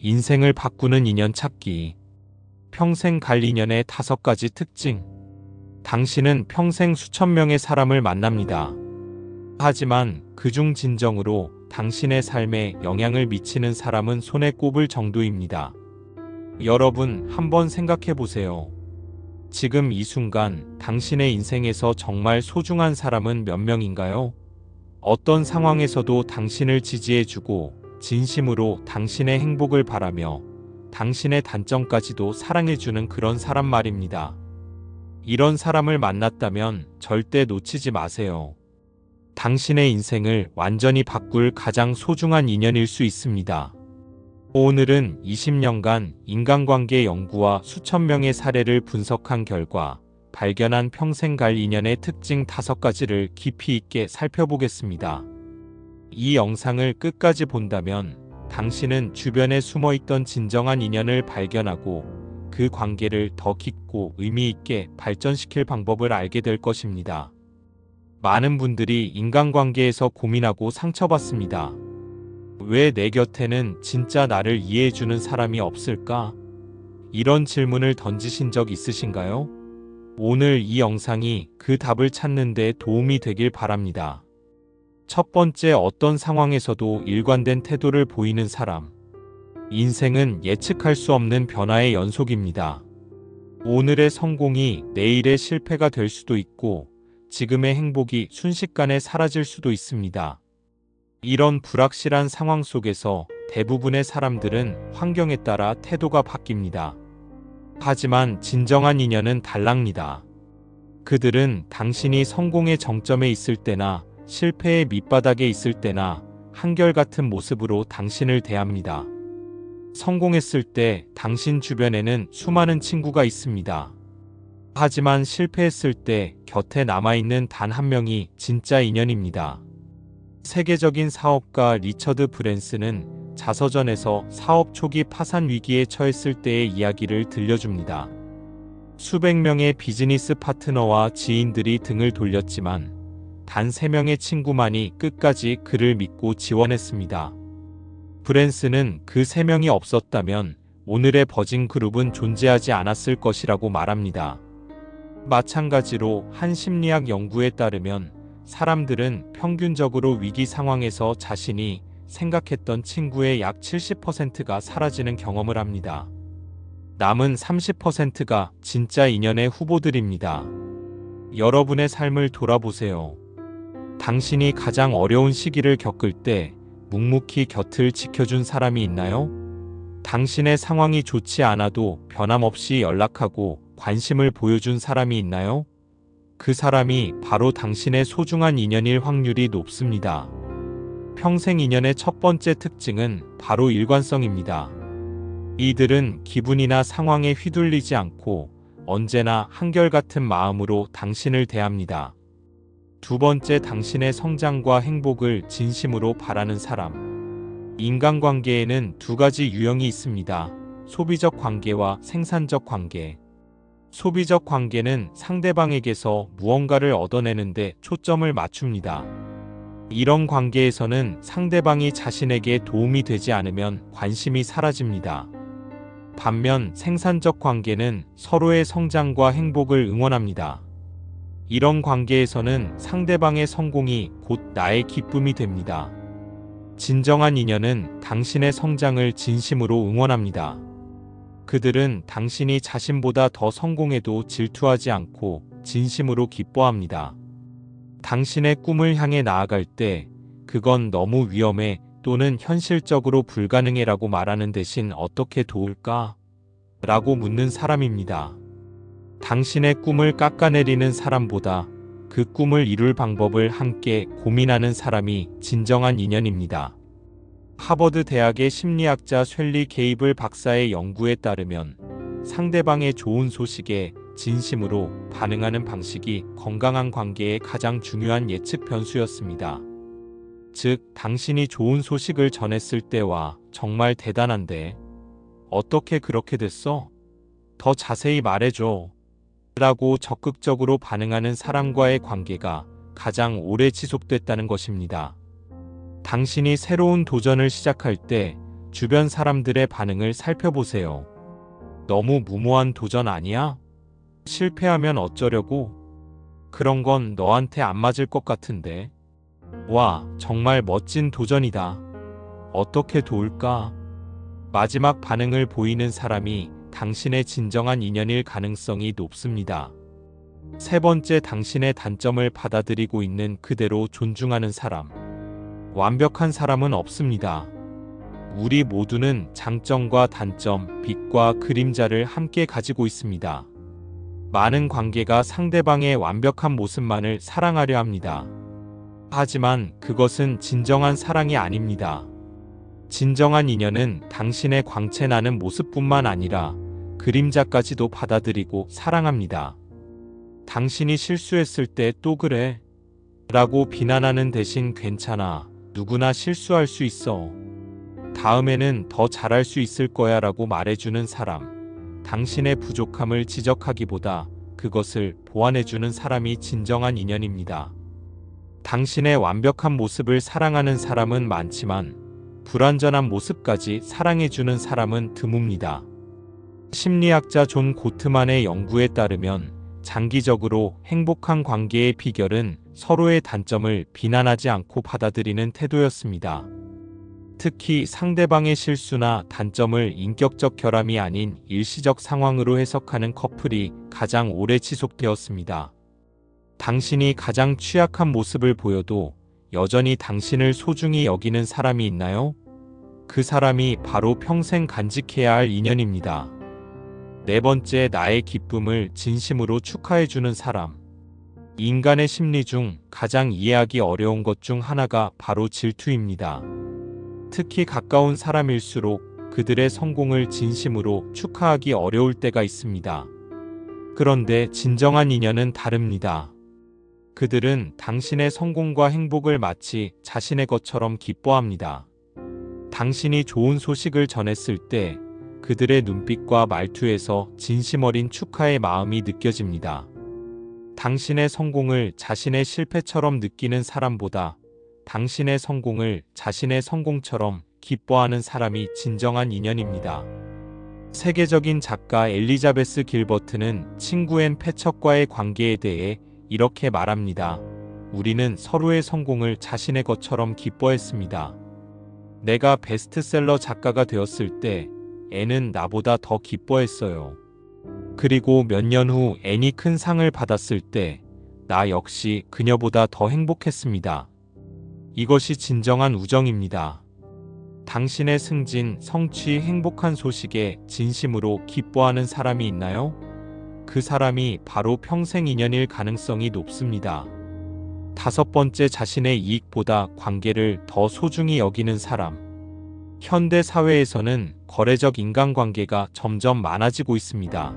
인생을 바꾸는 인연 찾기. 평생 갈 인연의 5가지 특징. 당신은 평생 수천 명의 사람을 만납니다. 하지만 그중 진정으로 당신의 삶에 영향을 미치는 사람은 손에 꼽을 정도입니다. 여러분, 한번 생각해 보세요. 지금 이 순간 당신의 인생에서 정말 소중한 사람은 몇 명인가요? 어떤 상황에서도 당신을 지지해주고 진심으로 당신의 행복을 바라며 당신의 단점까지도 사랑해주는 그런 사람 말입니다. 이런 사람을 만났다면 절대 놓치지 마세요. 당신의 인생을 완전히 바꿀 가장 소중한 인연일 수 있습니다. 오늘은 20년간 인간관계 연구와 수천 명의 사례를 분석한 결과 발견한 평생 갈 인연의 특징 5가지를 깊이 있게 살펴보겠습니다. 이 영상을 끝까지 본다면 당신은 주변에 숨어있던 진정한 인연을 발견하고 그 관계를 더 깊고 의미 있게 발전시킬 방법을 알게 될 것입니다. 많은 분들이 인간관계에서 고민하고 상처받습니다. 왜 내 곁에는 진짜 나를 이해해주는 사람이 없을까? 이런 질문을 던지신 적 있으신가요? 오늘 이 영상이 그 답을 찾는 데 도움이 되길 바랍니다. 첫 번째, 어떤 상황에서도 일관된 태도를 보이는 사람. 인생은 예측할 수 없는 변화의 연속입니다. 오늘의 성공이 내일의 실패가 될 수도 있고 지금의 행복이 순식간에 사라질 수도 있습니다. 이런 불확실한 상황 속에서 대부분의 사람들은 환경에 따라 태도가 바뀝니다. 하지만 진정한 인연은 달랍니다. 그들은 당신이 성공의 정점에 있을 때나 실패의 밑바닥에 있을 때나 한결같은 모습으로 당신을 대합니다. 성공했을 때 당신 주변에는 수많은 친구가 있습니다. 하지만 실패했을 때 곁에 남아있는 단 한 명이 진짜 인연입니다. 세계적인 사업가 리처드 브랜슨은 자서전에서 사업 초기 파산 위기에 처했을 때의 이야기를 들려줍니다. 수백 명의 비즈니스 파트너와 지인들이 등을 돌렸지만 단 3명의 친구만이 끝까지 그를 믿고 지원했습니다. 브랜슨은 그 3명이 없었다면 오늘의 버진그룹은 존재하지 않았을 것이라고 말합니다. 마찬가지로 한 심리학 연구에 따르면 사람들은 평균적으로 위기 상황에서 자신이 생각했던 친구의 약 70%가 사라지는 경험을 합니다. 남은 30%가 진짜 인연의 후보들입니다. 여러분의 삶을 돌아보세요. 당신이 가장 어려운 시기를 겪을 때 묵묵히 곁을 지켜준 사람이 있나요? 당신의 상황이 좋지 않아도 변함없이 연락하고 관심을 보여준 사람이 있나요? 그 사람이 바로 당신의 소중한 인연일 확률이 높습니다. 평생 인연의 첫 번째 특징은 바로 일관성입니다. 이들은 기분이나 상황에 휘둘리지 않고 언제나 한결같은 마음으로 당신을 대합니다. 두 번째, 당신의 성장과 행복을 진심으로 바라는 사람. 인간관계에는 2가지 유형이 있습니다. 소비적 관계와 생산적 관계. 소비적 관계는 상대방에게서 무언가를 얻어내는데 초점을 맞춥니다. 이런 관계에서는 상대방이 자신에게 도움이 되지 않으면 관심이 사라집니다. 반면 생산적 관계는 서로의 성장과 행복을 응원합니다. 이런 관계에서는 상대방의 성공이 곧 나의 기쁨이 됩니다. 진정한 인연은 당신의 성장을 진심으로 응원합니다. 그들은 당신이 자신보다 더 성공해도 질투하지 않고 진심으로 기뻐합니다. 당신의 꿈을 향해 나아갈 때 그건 너무 위험해 또는 현실적으로 불가능해라고 말하는 대신 어떻게 도울까? 라고 묻는 사람입니다. 당신의 꿈을 깎아내리는 사람보다 그 꿈을 이룰 방법을 함께 고민하는 사람이 진정한 인연입니다. 하버드 대학의 심리학자 쉘리 게이블 박사의 연구에 따르면 상대방의 좋은 소식에 진심으로 반응하는 방식이 건강한 관계의 가장 중요한 예측 변수였습니다. 즉, 당신이 좋은 소식을 전했을 때와 정말 대단한데 어떻게 그렇게 됐어? 더 자세히 말해줘. 라고 적극적으로 반응하는 사람과의 관계가 가장 오래 지속됐다는 것입니다. 당신이 새로운 도전을 시작할 때 주변 사람들의 반응을 살펴보세요. 너무 무모한 도전 아니야? 실패하면 어쩌려고? 그런 건 너한테 안 맞을 것 같은데. 와, 정말 멋진 도전이다. 어떻게 도울까? 마지막 반응을 보이는 사람이 당신의 진정한 인연일 가능성이 높습니다. 세 번째, 당신의 단점을 받아들이고 있는 그대로 존중하는 사람. 완벽한 사람은 없습니다. 우리 모두는 장점과 단점, 빛과 그림자를 함께 가지고 있습니다. 많은 관계가 상대방의 완벽한 모습만을 사랑하려 합니다. 하지만 그것은 진정한 사랑이 아닙니다. 진정한 인연은 당신의 광채 나는 모습뿐만 아니라 그림자까지도 받아들이고 사랑합니다. 당신이 실수했을 때 또 그래? 라고 비난하는 대신 괜찮아. 누구나 실수할 수 있어. 다음에는 더 잘할 수 있을 거야 라고 말해주는 사람. 당신의 부족함을 지적하기보다 그것을 보완해주는 사람이 진정한 인연입니다. 당신의 완벽한 모습을 사랑하는 사람은 많지만 불완전한 모습까지 사랑해주는 사람은 드뭅니다. 심리학자 존 고트만의 연구에 따르면 장기적으로 행복한 관계의 비결은 서로의 단점을 비난하지 않고 받아들이는 태도였습니다. 특히 상대방의 실수나 단점을 인격적 결함이 아닌 일시적 상황으로 해석하는 커플이 가장 오래 지속되었습니다. 당신이 가장 취약한 모습을 보여도 여전히 당신을 소중히 여기는 사람이 있나요? 그 사람이 바로 평생 간직해야 할 인연입니다. 네 번째, 나의 기쁨을 진심으로 축하해주는 사람. 인간의 심리 중 가장 이해하기 어려운 것 중 하나가 바로 질투입니다. 특히 가까운 사람일수록 그들의 성공을 진심으로 축하하기 어려울 때가 있습니다. 그런데 진정한 인연은 다릅니다. 그들은 당신의 성공과 행복을 마치 자신의 것처럼 기뻐합니다. 당신이 좋은 소식을 전했을 때 그들의 눈빛과 말투에서 진심 어린 축하의 마음이 느껴집니다. 당신의 성공을 자신의 실패처럼 느끼는 사람보다 당신의 성공을 자신의 성공처럼 기뻐하는 사람이 진정한 인연입니다. 세계적인 작가 엘리자베스 길버트는 친구 앤 패척과의 관계에 대해 이렇게 말합니다. 우리는 서로의 성공을 자신의 것처럼 기뻐했습니다. 내가 베스트셀러 작가가 되었을 때 앤은 나보다 더 기뻐했어요. 그리고 몇 년 후 앤이 큰 상을 받았을 때 나 역시 그녀보다 더 행복했습니다. 이것이 진정한 우정입니다. 당신의 승진, 성취, 행복한 소식에 진심으로 기뻐하는 사람이 있나요? 그 사람이 바로 평생 인연일 가능성이 높습니다. 다섯 번째, 자신의 이익보다 관계를 더 소중히 여기는 사람. 현대 사회에서는 거래적 인간관계가 점점 많아지고 있습니다.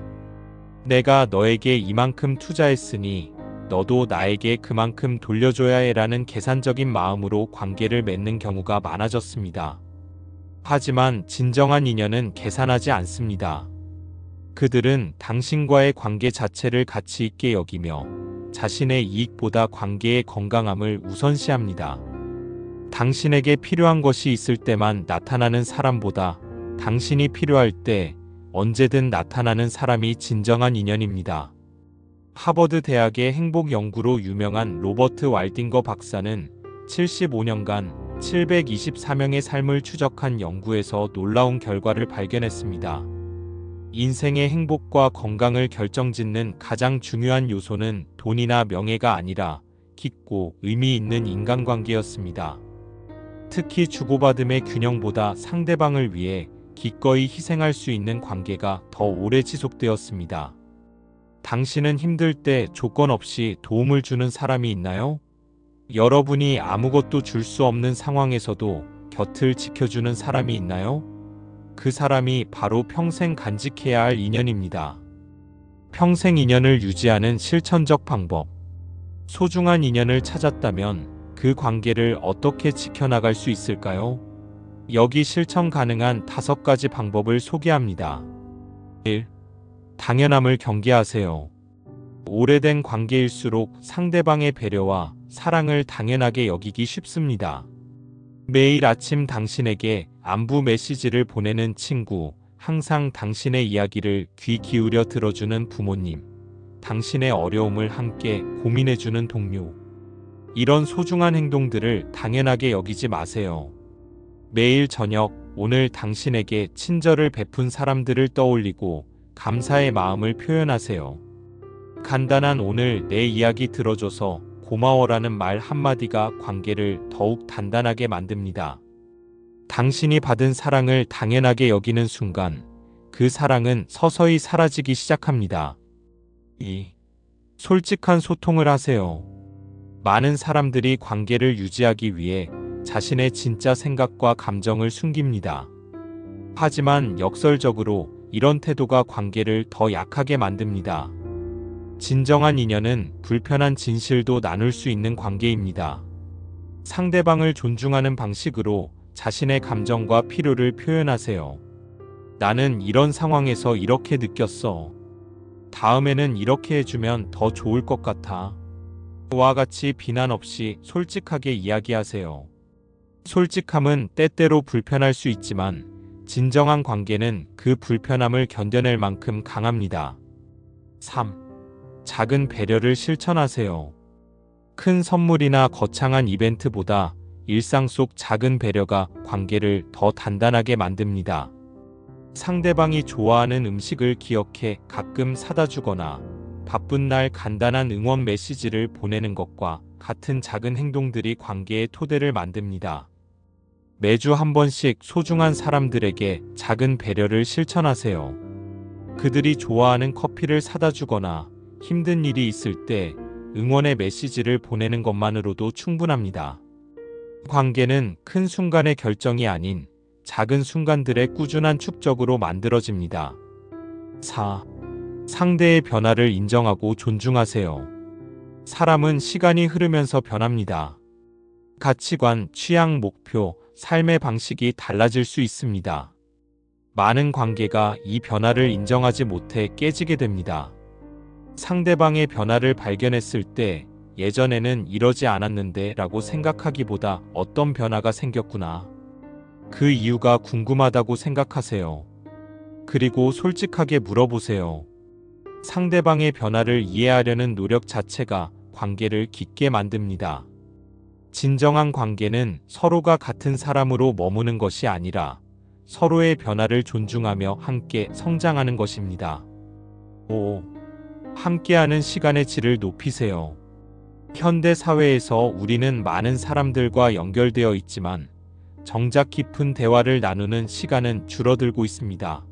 내가 너에게 이만큼 투자했으니 너도 나에게 그만큼 돌려줘야 해라는 계산적인 마음으로 관계를 맺는 경우가 많아졌습니다. 하지만 진정한 인연은 계산하지 않습니다. 그들은 당신과의 관계 자체를 가치 있게 여기며 자신의 이익보다 관계의 건강함을 우선시합니다. 당신에게 필요한 것이 있을 때만 나타나는 사람보다 당신이 필요할 때 언제든 나타나는 사람이 진정한 인연입니다. 하버드 대학의 행복 연구로 유명한 로버트 왈딩거 박사는 75년간 724명의 삶을 추적한 연구에서 놀라운 결과를 발견했습니다. 인생의 행복과 건강을 결정짓는 가장 중요한 요소는 돈이나 명예가 아니라 깊고 의미 있는 인간관계였습니다. 특히 주고받음의 균형보다 상대방을 위해 기꺼이 희생할 수 있는 관계가 더 오래 지속되었습니다. 당신은 힘들 때 조건 없이 도움을 주는 사람이 있나요? 여러분이 아무것도 줄 수 없는 상황에서도 곁을 지켜주는 사람이 있나요? 그 사람이 바로 평생 간직해야 할 인연입니다. 평생 인연을 유지하는 실천적 방법. 소중한 인연을 찾았다면 그 관계를 어떻게 지켜나갈 수 있을까요? 여기 실천 가능한 5가지 방법을 소개합니다. 1. 당연함을 경계하세요. 오래된 관계일수록 상대방의 배려와 사랑을 당연하게 여기기 쉽습니다. 매일 아침 당신에게 안부 메시지를 보내는 친구, 항상 당신의 이야기를 귀 기울여 들어주는 부모님, 당신의 어려움을 함께 고민해주는 동료. 이런 소중한 행동들을 당연하게 여기지 마세요. 매일 저녁, 오늘 당신에게 친절을 베푼 사람들을 떠올리고 감사의 마음을 표현하세요. 간단한 오늘 내 이야기 들어줘서 고마워라는 말 한마디가 관계를 더욱 단단하게 만듭니다. 당신이 받은 사랑을 당연하게 여기는 순간 그 사랑은 서서히 사라지기 시작합니다. 2. 솔직한 소통을 하세요. 많은 사람들이 관계를 유지하기 위해 자신의 진짜 생각과 감정을 숨깁니다. 하지만 역설적으로 이런 태도가 관계를 더 약하게 만듭니다. 진정한 인연은 불편한 진실도 나눌 수 있는 관계입니다. 상대방을 존중하는 방식으로 자신의 감정과 필요를 표현하세요. 나는 이런 상황에서 이렇게 느꼈어. 다음에는 이렇게 해주면 더 좋을 것 같아. 와 같이 비난 없이 솔직하게 이야기하세요. 솔직함은 때때로 불편할 수 있지만 진정한 관계는 그 불편함을 견뎌낼 만큼 강합니다. 3. 작은 배려를 실천하세요. 큰 선물이나 거창한 이벤트보다 일상 속 작은 배려가 관계를 더 단단하게 만듭니다. 상대방이 좋아하는 음식을 기억해 가끔 사다 주거나 바쁜 날 간단한 응원 메시지를 보내는 것과 같은 작은 행동들이 관계의 토대를 만듭니다. 매주 한 번씩 소중한 사람들에게 작은 배려를 실천하세요. 그들이 좋아하는 커피를 사다 주거나 힘든 일이 있을 때 응원의 메시지를 보내는 것만으로도 충분합니다. 관계는 큰 순간의 결정이 아닌 작은 순간들의 꾸준한 축적으로 만들어집니다. 4. 상대의 변화를 인정하고 존중하세요. 사람은 시간이 흐르면서 변합니다. 가치관, 취향, 목표, 삶의 방식이 달라질 수 있습니다. 많은 관계가 이 변화를 인정하지 못해 깨지게 됩니다. 상대방의 변화를 발견했을 때 예전에는 이러지 않았는데 라고 생각하기보다 어떤 변화가 생겼구나. 그 이유가 궁금하다고 생각하세요. 그리고 솔직하게 물어보세요. 상대방의 변화를 이해하려는 노력 자체가 관계를 깊게 만듭니다. 진정한 관계는 서로가 같은 사람으로 머무는 것이 아니라 서로의 변화를 존중하며 함께 성장하는 것입니다. 5. 함께하는 시간의 질을 높이세요. 현대 사회에서 우리는 많은 사람들과 연결되어 있지만 정작 깊은 대화를 나누는 시간은 줄어들고 있습니다.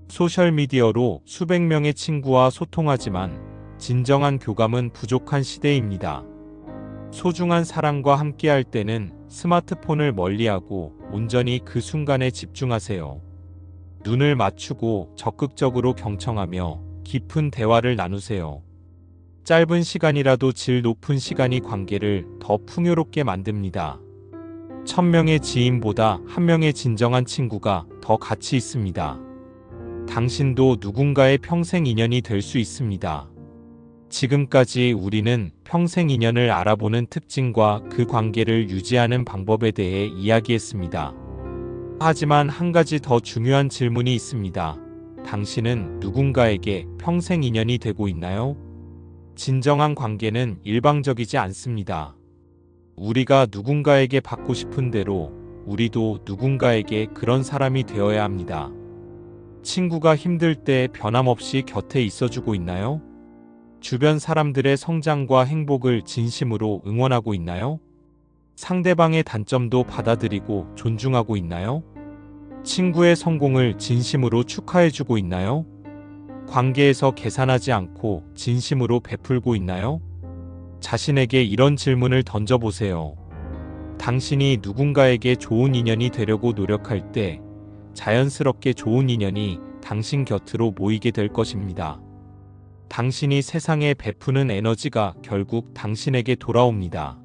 소셜미디어로 수백 명의 친구와 소통하지만 진정한 교감은 부족한 시대입니다. 소중한 사람과 함께할 때는 스마트폰을 멀리하고 온전히 그 순간에 집중하세요. 눈을 맞추고 적극적으로 경청하며 깊은 대화를 나누세요. 짧은 시간이라도 질 높은 시간이 관계를 더 풍요롭게 만듭니다. 1000명의 지인보다 한 명의 진정한 친구가 더 가치 있습니다. 당신도 누군가의 평생 인연이 될 수 있습니다. 지금까지 우리는 평생 인연을 알아보는 특징과 그 관계를 유지하는 방법에 대해 이야기했습니다. 하지만 한 가지 더 중요한 질문이 있습니다. 당신은 누군가에게 평생 인연이 되고 있나요? 진정한 관계는 일방적이지 않습니다. 우리가 누군가에게 받고 싶은 대로 우리도 누군가에게 그런 사람이 되어야 합니다. 친구가 힘들 때 변함없이 곁에 있어주고 있나요? 주변 사람들의 성장과 행복을 진심으로 응원하고 있나요? 상대방의 단점도 받아들이고 존중하고 있나요? 친구의 성공을 진심으로 축하해주고 있나요? 관계에서 계산하지 않고 진심으로 베풀고 있나요? 자신에게 이런 질문을 던져보세요. 당신이 누군가에게 좋은 인연이 되려고 노력할 때 자연스럽게 좋은 인연이 당신 곁으로 모이게 될 것입니다. 당신이 세상에 베푸는 에너지가 결국 당신에게 돌아옵니다.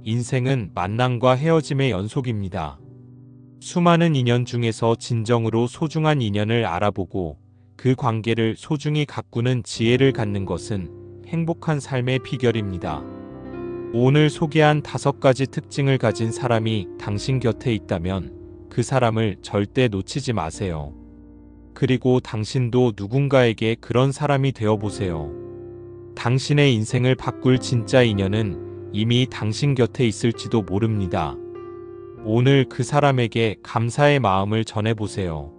인생은 만남과 헤어짐의 연속입니다. 수많은 인연 중에서 진정으로 소중한 인연을 알아보고 그 관계를 소중히 가꾸는 지혜를 갖는 것은 행복한 삶의 비결입니다. 오늘 소개한 5가지 특징을 가진 사람이 당신 곁에 있다면 그 사람을 절대 놓치지 마세요. 그리고 당신도 누군가에게 그런 사람이 되어 보세요. 당신의 인생을 바꿀 진짜 인연은 이미 당신 곁에 있을지도 모릅니다. 오늘 그 사람에게 감사의 마음을 전해보세요.